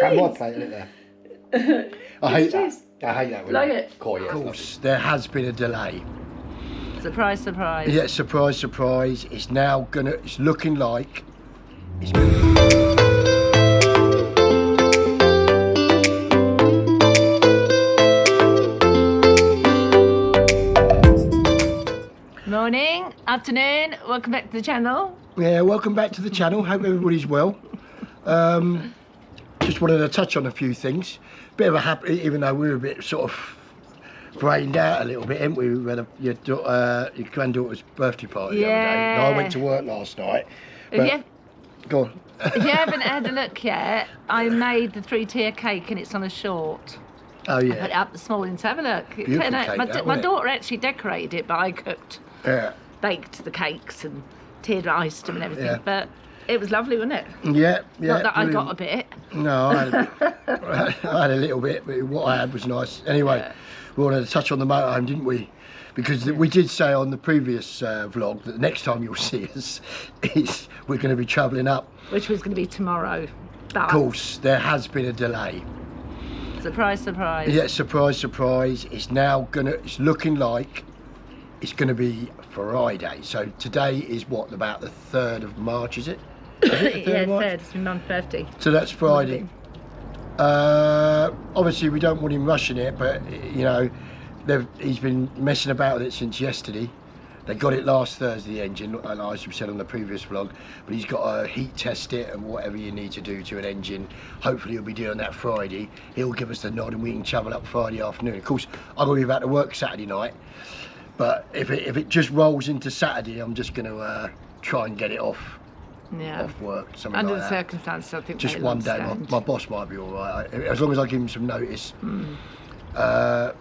And my plate, isn't it there? I hate that. I hate that. Like it? Cool, yeah, of course, there has been a delay. Surprise, surprise. Yeah, surprise, surprise. It's now gonna. It's looking like. It's Morning, afternoon, welcome back to the channel. Yeah, welcome back to the channel. Hope everybody's well. Just wanted to touch on a few things. Bit of a happy, even though we were a bit sort of brained out a little bit, haven't we? We had your granddaughter's birthday party the other day. And I went to work last night. Go on. If you haven't had a look yet, I made the 3-tier cake and it's on a short. Oh yeah. I put it up this morning, so have a look. Beautiful cake, My daughter actually decorated it, but I cooked. Yeah. Baked the cakes and tiered iced them and everything. Yeah. But it was lovely, wasn't it? Yeah, yeah. Not that brilliant. I got a bit. No, I had a bit. I had a little bit, but what I had was nice. Anyway, we wanted to touch on the motorhome, didn't we? Because we did say on the previous vlog that the next time you'll see us is we're going to be travelling up. Which was going to be tomorrow. But Of course, there has been a delay. surprise, surprise. Yeah, surprise, surprise. It's now gonna. It's looking like it's going to be Friday. So today is what, about the 3rd of March, is it? Is it the 3rd of March? 3rd. It's my mum's birthday. So that's Friday. Obviously we don't want him rushing it, but you know, he's been messing about with it since yesterday. They got it last Thursday, the engine, as we said on the previous vlog, but he's got to heat test it and whatever you need to do to an engine. Hopefully he'll be doing that Friday. He'll give us the nod and we can travel up Friday afternoon. Of course, I'm going to be back to work Saturday night, but if it just rolls into Saturday, I'm just going to try and get it off. Yeah. Off work, something Under like the that. circumstances, I think Just they'll one day, understand. my boss might be all right, as long as I give him some notice.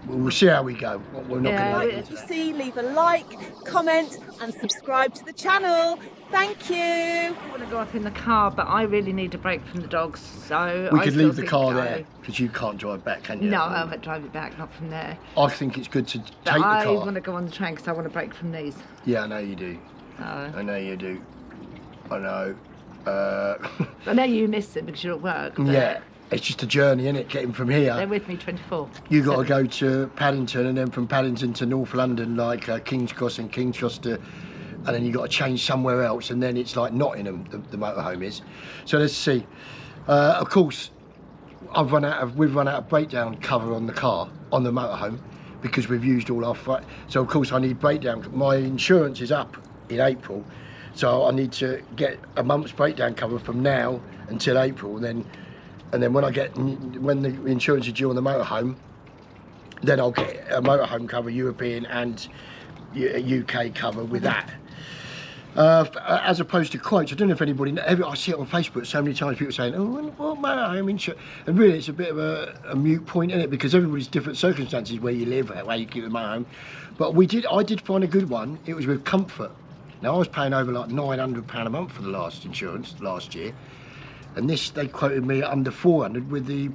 We'll see how we go. We're not going to Like what you see, leave a like, comment and subscribe to the channel. Thank you. I want to go up in the car, but I really need a break from the dogs, so We I could still leave the think car go. there because you can't drive back, can you? No, I won't drive it back, not from there. I think it's good to But take the I car. want to go on the train because I want a break from these. Yeah, I know you do. So. I know you do. I know. I know you miss them because you're at work. But Yeah, it's just a journey, isn't it? Getting from here. they're with me 24. You got to go to Paddington, and then from Paddington to North London, like King's Cross and King's Cross to, and then you got to change somewhere else, and then it's like Nottingham. The motorhome is. So let's see. Of course, we've run out of breakdown cover on the car on the motorhome because we've used all our. So of course I need breakdown. My insurance is up in April, so I need to get a month's breakdown cover from now until April, and then when the insurance is due on the motorhome, then I'll get a motorhome cover, European and UK cover with that. As opposed to quotes, I don't know if anybody, I see it on Facebook so many times, people saying, oh, what motorhome insurance? And really it's a bit of a mute point, isn't it? Because everybody's different circumstances where you live, where you keep the motorhome. But I did find a good one. It was with Comfort. Now I was paying over like £900 a month for the last insurance last year. And this, they quoted me at under 400 with the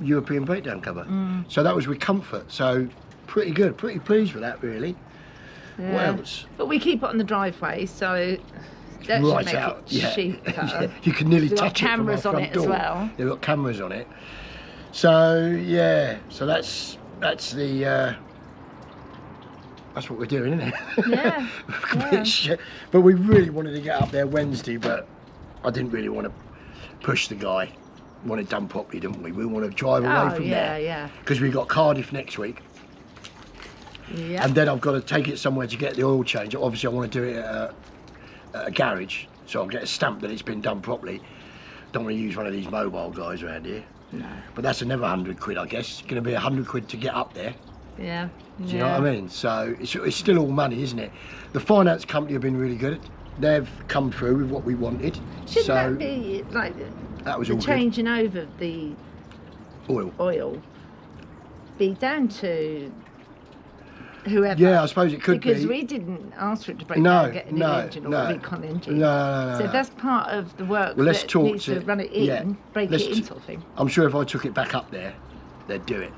European breakdown cover. So that was with Comfort. So pretty good, pretty pleased with that really. Yeah. What else? But we keep it on the driveway, so that should make it cheaper. You can nearly They've got touch it from our cameras on front it door. as well. They've got cameras on it. So yeah, so that's the that's what we're doing, isn't it? Yeah. But we really wanted to get up there Wednesday, but I didn't really want to push the guy. We want it done properly, didn't we? We want to drive away from there. Yeah. Because we've got Cardiff next week. Yeah. And then I've got to take it somewhere to get the oil change. Obviously I want to do it at a garage, so I'll get a stamp that it's been done properly. Don't want to use one of these mobile guys around here. No. But that's another 100 quid, I guess. It's going to be 100 quid to get up there. Yeah. Do you know what I mean? So it's still all money, isn't it? The finance company have been really good. They've come through with what we wanted. Shouldn't so that be like that was the all changing over of the good. oil be down to whoever? Yeah, I suppose it could because be. we didn't ask for it to break down, get a new engine or no. a recon engine. No. So if that's part of the work Well, let's that talk needs to to run it in, break it in sort of thing. I'm sure if I took it back up there, they'd do it.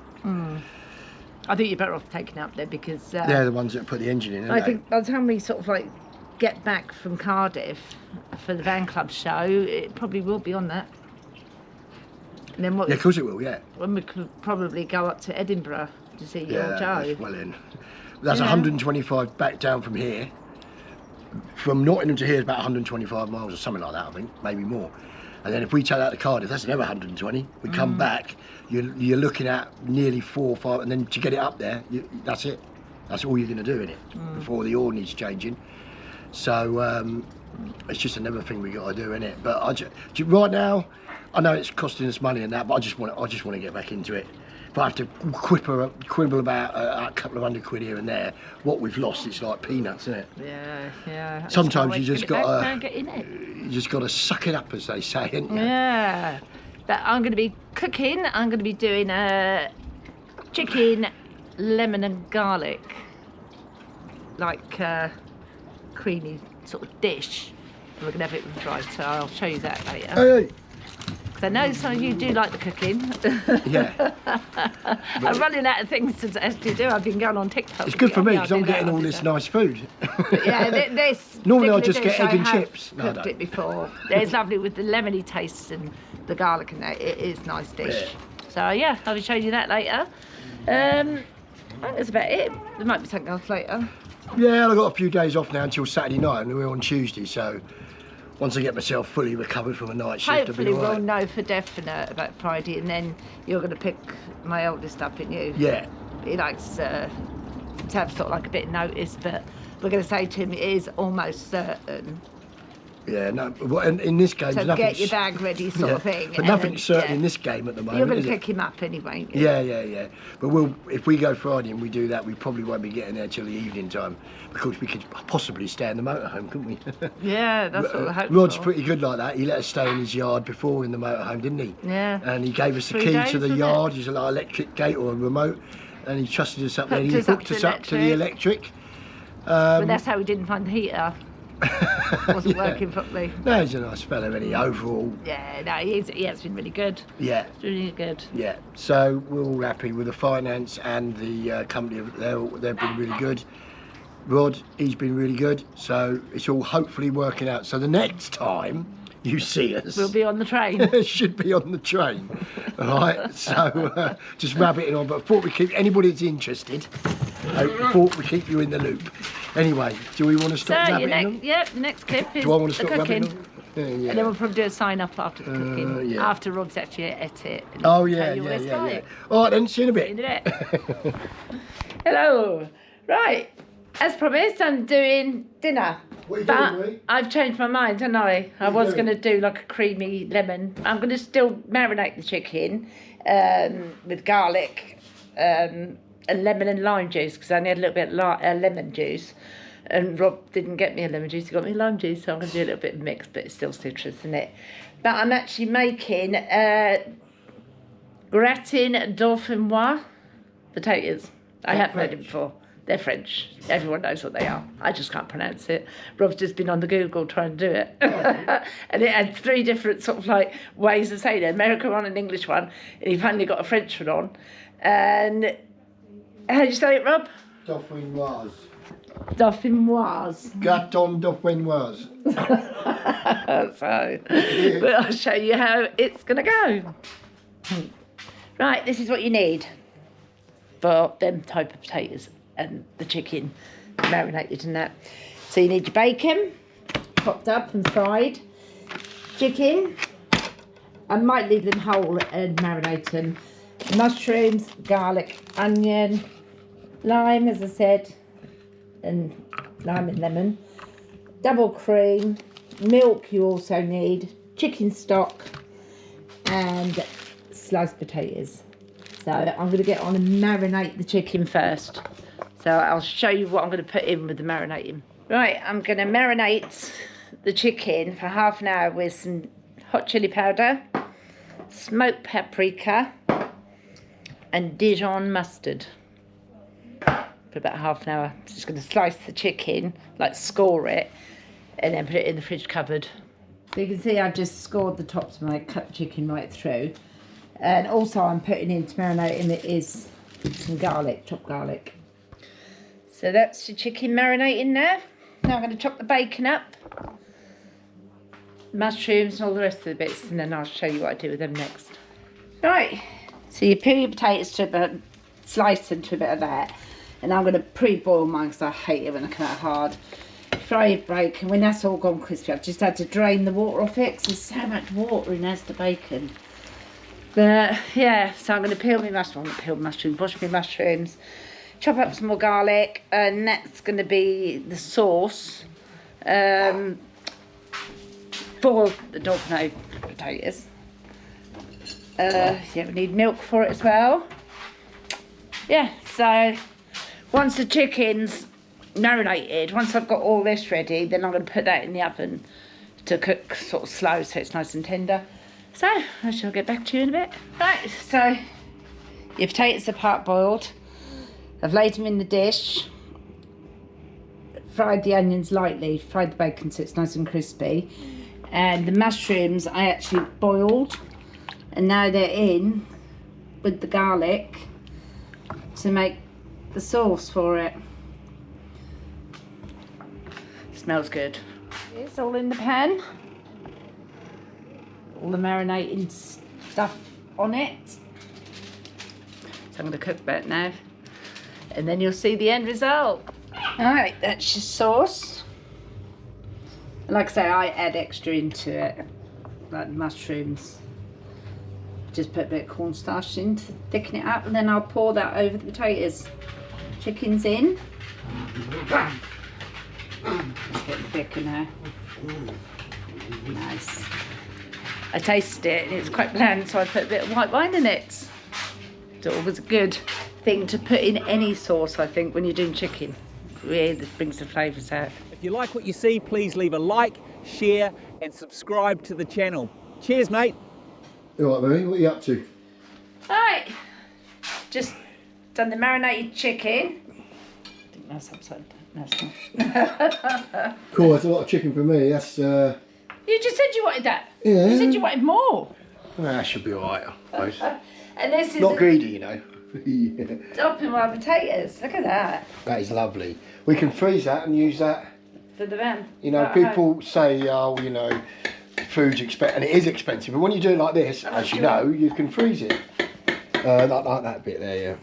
I think you're better off taking it up there because They're the ones that put the engine in, aren't I they? think by the time we sort of like get back from Cardiff for the van club show, it probably will be on that. And then what? Yeah, of course it will, yeah. When we could probably go up to Edinburgh to see Yeah, your Joe. that's well in. That's Yeah. 125 back down from here. From Nottingham to here is about 125 miles or something like that, I think, maybe more. And then if we take that to Cardiff, that's another 120. We come back, you're looking at nearly 4 or 5, and then to get it up there, that's it. That's all you're going to do in it before the ordinance changing. So it's just another thing we got to do in it. But right now, I know it's costing us money and that, but I just want to get back into it. If I have to quibble about a couple of £100 here and there, what we've lost, it's like peanuts, isn't it? Yeah. Sometimes you just got to get in it. You just got to suck it up, as they say, haven't you? Yeah. But I'm going to be cooking. I'm going to be doing a chicken, lemon and garlic, like creamy sort of dish. And we're going to have it with rice, so I'll show you that later. Hey. I know some of you do like the cooking. Yeah. I'm running out of things to actually do. I've been going on TikTok. It's good for me because I'm getting all this nice food. Yeah, this. Normally I just particular get egg and dish I have chips. No, I cooked don't. it before. It's lovely with the lemony taste and the garlic and that. It is a nice dish. Yeah. So yeah, I'll be showing you that later. I think that's about it. There might be something else later. Yeah, I've got a few days off now until Saturday night, and we're on Tuesday. So once I get myself fully recovered from a night shift, Hopefully I'll be all we'll right. know for definite about Friday, and then you're going to pick my eldest up, aren't you? Yeah. He likes to have sort of like a bit of notice, but we're going to say to him it is almost certain. Yeah, no, well, in this game, So nothing's- get your bag ready, sort of thing. But and nothing's then, certain in this game at the moment. You're going is to it? pick him up anyway. Yeah. But if we go Friday and we do that, we probably won't be getting there till the evening time because we could possibly stay in the motorhome, couldn't we? Yeah, that's what I hope. Rod's for. pretty good like that. He let us stay in his yard before in the motorhome, didn't he? Yeah. And he gave us the 3 key days, to the wasn't it? yard. He's like electric gate or a remote, and he trusted us up there. Hooked He us up hooked to us up to the electric. But that's how we didn't find the heater. Wasn't working properly. No, he's a nice fella, isn't he? Overall, Yeah, no, he has been really good. yeah. It's really good. Yeah, so we're all happy with the finance and the company. They've been really good. Rod, he's been really good. So it's all hopefully working out. So the next time you see us, We'll be on the train. it should be on the train. All right, so just rabbiting on. But thought we keep anybody that's interested. Thought we keep you in the loop. Anyway, do we want to stop So rabbiting on? the next clip is Do I want to the stop cooking. rabbiting on? Yeah. And then we'll probably do a sign up after the cooking. yeah. After Rod's actually at it. and Oh tell yeah. you what it's like. All right then, see you in a bit. In a bit. Hello. Right. As promised, I'm doing dinner. What are you But doing, Marie? I've changed my mind, haven't I? I What are was you going doing? to do like a creamy lemon. I'm going to still marinate the chicken with garlic and lemon and lime juice because I only had a little bit of lemon juice. And Rob didn't get me a lemon juice, he got me lime juice, so I'm going to do a little bit of mix, but it's still citrus in it. But I'm actually making gratin dauphinoise potatoes. I haven't heard it before. They're French. Everyone knows what they are. I just can't pronounce it. Rob's just been on the Google trying to do it. And it had 3 different sort of like ways of saying it. American one and English one. And he finally got a French one on. And how do you say it, Rob? Dauphinoise. Dauphinoise. Gratin dauphinoise. So, but I'll show you how it's going to go. Right, this is what you need for them type of potatoes and the chicken marinated in that. So you need your bacon, chopped up and fried, chicken, I might leave them whole and marinate them, mushrooms, garlic, onion, lime, as I said, and lime and lemon, double cream, milk you also need, chicken stock, and sliced potatoes. So I'm going to get on and marinate the chicken first. So I'll show you what I'm going to put in with the marinating. Right, I'm going to marinate the chicken for half an hour with some hot chili powder, smoked paprika, and Dijon mustard. For about half an hour. Just going to slice the chicken, like score it, and then put it in the fridge cupboard. So you can see I've just scored the tops of my cut chicken right through. And also I'm putting in to marinate in it is some garlic, chopped garlic. So that's your chicken marinating there. Now I'm going to chop the bacon up, mushrooms and all the rest of the bits, and then I'll show you what I do with them next. Right, so you peel your potatoes to about, slice them to a bit of that. And I'm going to pre-boil mine because I hate it when they come out hard. Fry your bacon. When that's all gone crispy, I've just had to drain the water off it because there's so much water in as the bacon. But yeah, so I'm going to peel my mushrooms, wash my mushrooms, chop up some more garlic, and that's going to be the sauce for the dog no potatoes. Yeah, we need milk for it as well. Yeah, so once the chicken's marinated, once I've got all this ready, then I'm going to put that in the oven to cook sort of slow so it's nice and tender. So I shall get back to you in a bit. Right, so your potatoes are part boiled. I've laid them in the dish, fried the onions lightly, fried the bacon so it's nice and crispy, and the mushrooms I actually boiled, and now they're in with the garlic to make the sauce for it. Smells good. It's all in the pan. All the marinating stuff on it. So I'm going to cook that now. And then you'll see the end result. Alright, that's your sauce. And like I say, I add extra into it, like mushrooms. Just put a bit of cornstarch in to thicken it up, and then I'll pour that over the potatoes. Chicken's in. Let's get the thicker now. Nice. I tasted it and it was quite bland, so I put a bit of white wine in it. So it was a good thing to put in any sauce, I think, when you're doing chicken. Really, this brings the flavours out. If you like what you see, please leave a like, share and subscribe to the channel. Cheers, mate. All right, Marie, what are you up to? Right, just done the marinated chicken. I think that's upside down. No, it's not. Cool, that's a lot of chicken for me. That's You just said you wanted that. Yeah. You said you wanted more. well, that should be all right, I suppose. And this is Not a greedy, you know. Yeah. topping my potatoes. Look at that. That is lovely. We can freeze that and use that. For the van. You know, Right at home. people say, oh, you know, food's expensive, and it is expensive. But when you do it like this, as you know, you can freeze it. Like that bit there,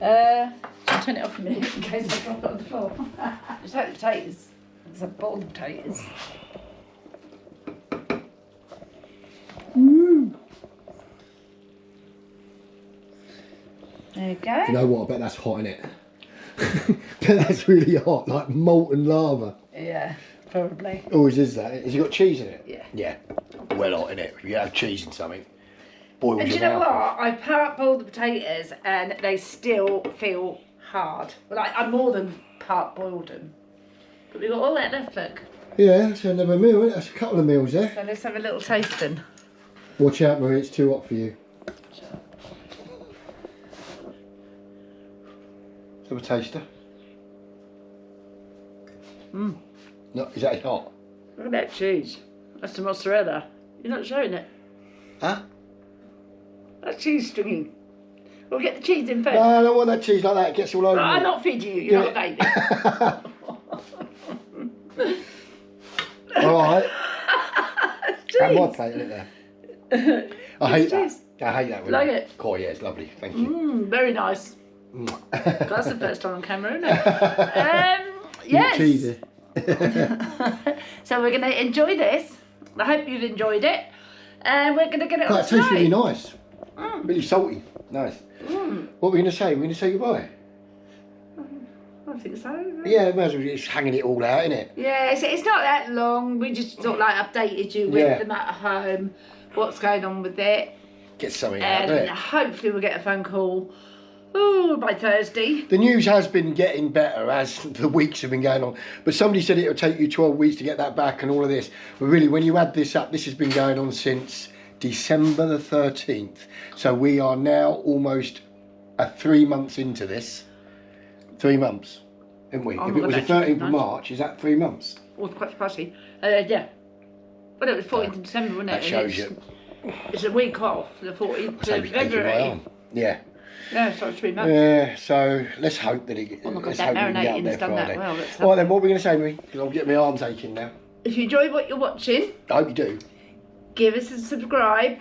yeah. I'll turn it off a minute in case I drop it on the floor. Just like the potatoes. It's a bowl of potatoes. There you go. You know what? I bet that's hot, innit? I bet that's really hot, like molten lava. Yeah, probably. Always is that. Has it got cheese in it? Yeah. Yeah. Well hot, innit? If you have cheese in something, boils And do your you know mouth. what? I part boiled the potatoes and they still feel hard. Well, I more than part boiled them. But we've got all that left, look. Yeah, that's another meal, innit? That's a couple of meals there. So let's have a little tasting. Watch out, Marie, it's too hot for you. Have a taster. Mmm. No, is that hot? Look at that cheese. That's the mozzarella. You're not showing it. Huh? That's cheese stringing. We'll get the cheese in first. No, I don't want that cheese like that. It gets all over No, I'm me. not feeding you. You're not a baby. All right. Have my Cheese. plate, isn't it there? I hate that. cheese. I hate that. Like it? Oh, yeah, it's lovely. Thank you. Mmm, very nice. That's the first time on camera, isn't it? Yes. Cheesy. So we're going to enjoy this. I hope you've enjoyed it. And we're going to get it on That tastes really tonight. nice. Really salty. Nice. What are we going to say? We're going to say goodbye? I think so. Yeah, may as well just hanging it all out, innit? Yeah, it's not that long. We just sort of like updated you with the Motorhome, what's going on with it. Get something out And there. hopefully we'll get a phone call by Thursday. The news has been getting better as the weeks have been going on. But somebody said it'll take you 12 weeks to get that back and all of this. But really, when you add this up, this has been going on since December the 13th. So we are now almost 3 months into this. 3 months, isn't we? Oh If my it was God, the 13th of that's March, is that 3 months? Oh, it's quite spicy. Yeah. Well, it was 14th of December, wasn't it? That And shows it's, you. It's a week off, the 14th So of it's aching my February. arm. Yeah. Yeah, so it's 3 months. Yeah, so let's hope that it. Oh my God, let's that hope we can get up marinating's there done that Friday. well, that's All right then, what are we going to say, Marie? Because I'm getting my arms aching now. If you enjoy what you're watching, I hope you do. give us a subscribe,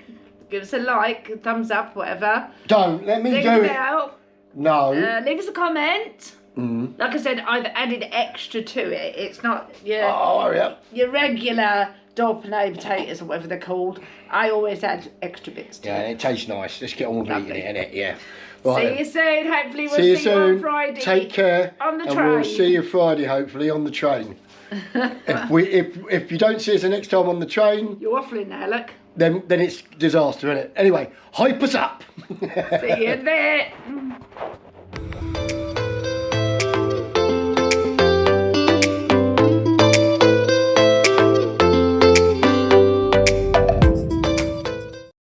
give us a like, a thumbs up, whatever. Don't let me Ring do the it. bell. No. Leave us a comment. Mm. Like I said, I've added extra to it. It's not your Oh, hurry up. your regular Dorpano potatoes or whatever they're called. I always add extra bits to Yeah, it. and it tastes nice. Let's get on with Lovely. eating it, innit? Yeah. See Right. you soon. Hopefully we'll See you on soon. Friday. Take care. On the and train. we'll see you Friday, hopefully, on the train. if you don't see us the next time on the train, You're waffling now, look. then it's disaster, innit? Anyway, hype us up. See you in a bit.